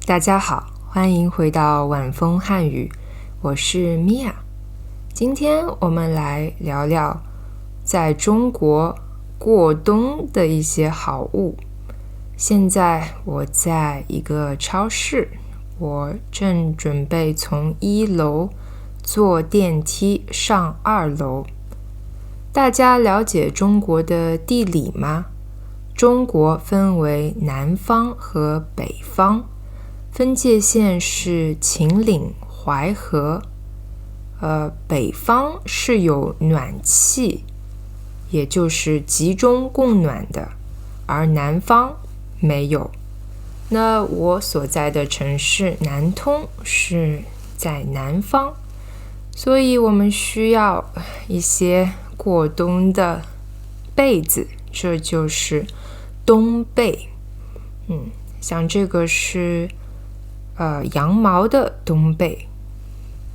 大家好，欢迎回到晚风汉语，我是米娅。今天我们来聊聊在中国过冬的一些好物。现在我在一个超市，我正准备从1楼坐电梯上2楼。大家了解中国的地理吗？中国分为南方和北方，分界线是秦岭、淮河。北方是有暖气，也就是集中供暖的，而南方没有。那我所在的城市南通是在南方，所以我们需要一些过冬的被子，这就是冬被。像这个是羊毛的冬被，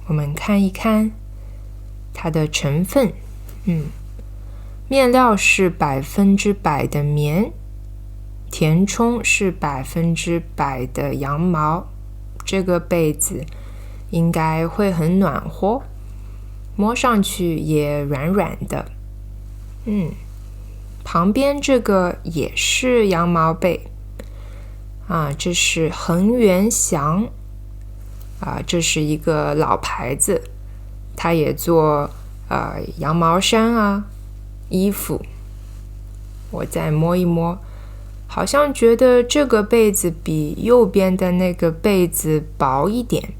我们看一看它的成分。面料是100%的棉，填充是100%的羊毛。这个被子应该会很暖和，摸上去也软软的。旁边这个也是羊毛被。这是恒源祥。这是一个老牌子，它也做羊毛衫衣服。我再摸一摸，好像觉得这个被子比右边的那个被子薄一点。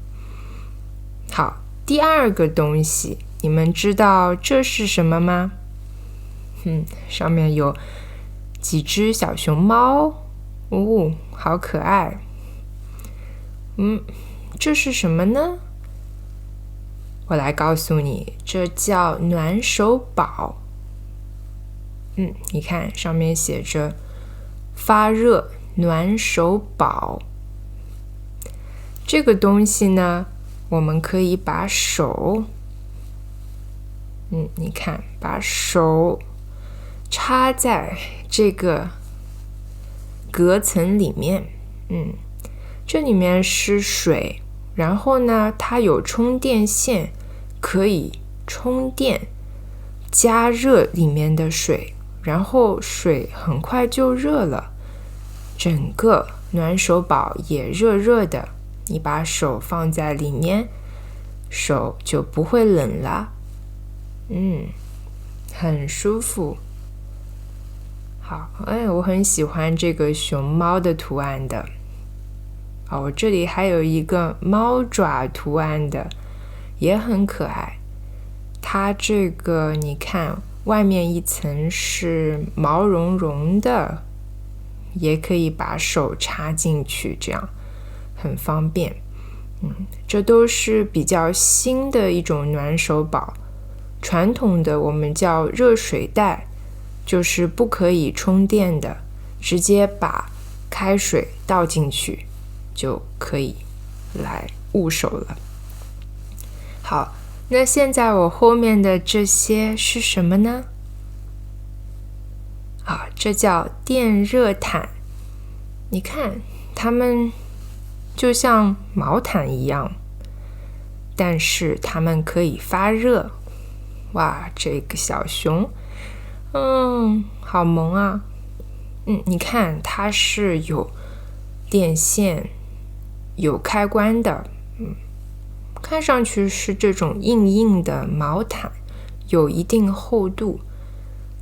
好，第二个东西，你们知道这是什么吗？上面有几只小熊猫，好可爱。这是什么呢？我来告诉你，这叫暖手宝。你看上面写着发热暖手宝。这个东西呢，我们可以把手，你看，把手插在这个隔层里面。这里面是水，然后呢，它有充电线，可以充电，加热里面的水，然后水很快就热了，整个暖手宝也热热的，你把手放在里面，手就不会冷了。很舒服。好，我很喜欢这个熊猫的图案的。我这里还有一个猫爪图案的，也很可爱。它这个你看，外面一层是毛茸茸的，也可以把手插进去，这样很方便。这都是比较新的一种暖手宝。传统的我们叫热水袋，就是不可以充电的，直接把开水倒进去就可以来捂手了。好，那现在我后面的这些是什么呢？这叫电热毯。你看，它们就像毛毯一样，但是它们可以发热。哇，这个小熊，好萌啊！你看，它是有电线，有开关的。看上去是这种硬硬的毛毯，有一定厚度。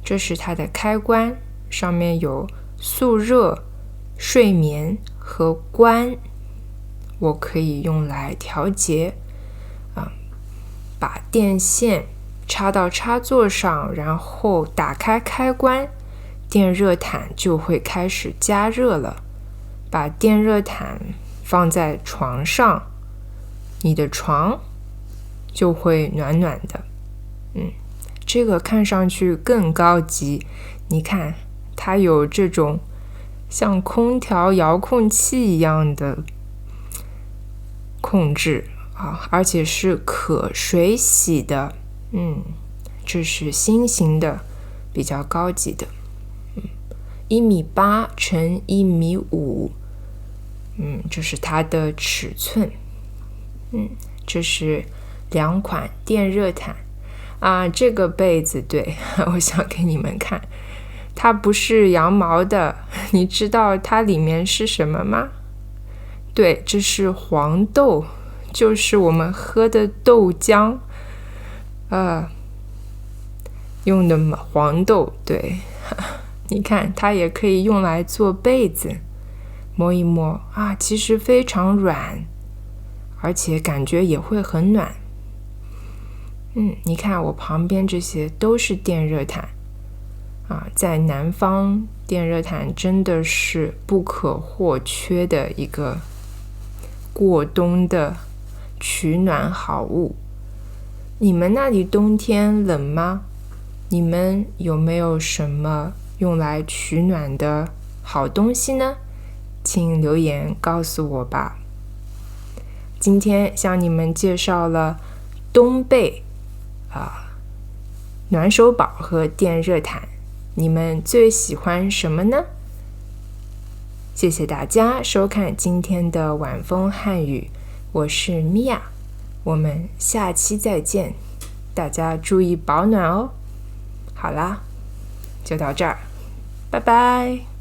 这是它的开关，上面有速热、睡眠和关，我可以用来调节。把电线插到插座上，然后打开开关，电热毯就会开始加热了。把电热毯放在床上，你的床就会暖暖的。这个看上去更高级，你看它有这种像空调遥控器一样的控制而且是可水洗的。这是新型的，比较高级的。1.8米乘1.5米，这是它的尺寸。这是2款电热毯啊。这个被子，对，我想给你们看，它不是羊毛的。你知道它里面是什么吗？对，这是黄豆，就是我们喝的豆浆用的黄豆。对，你看它也可以用来做被子，摸一摸啊，其实非常软，而且感觉也会很暖。你看我旁边这些都是电热毯啊，在南方电热毯真的是不可或缺的一个过冬的取暖好物。你们那里冬天冷吗？你们有没有什么用来取暖的好东西呢？请留言告诉我吧。今天向你们介绍了冬被暖手宝和电热毯，你们最喜欢什么呢？谢谢大家收看今天的晚风汉语，我是米娅，我们下期再见，大家注意保暖哦。好啦，就到这儿，拜拜。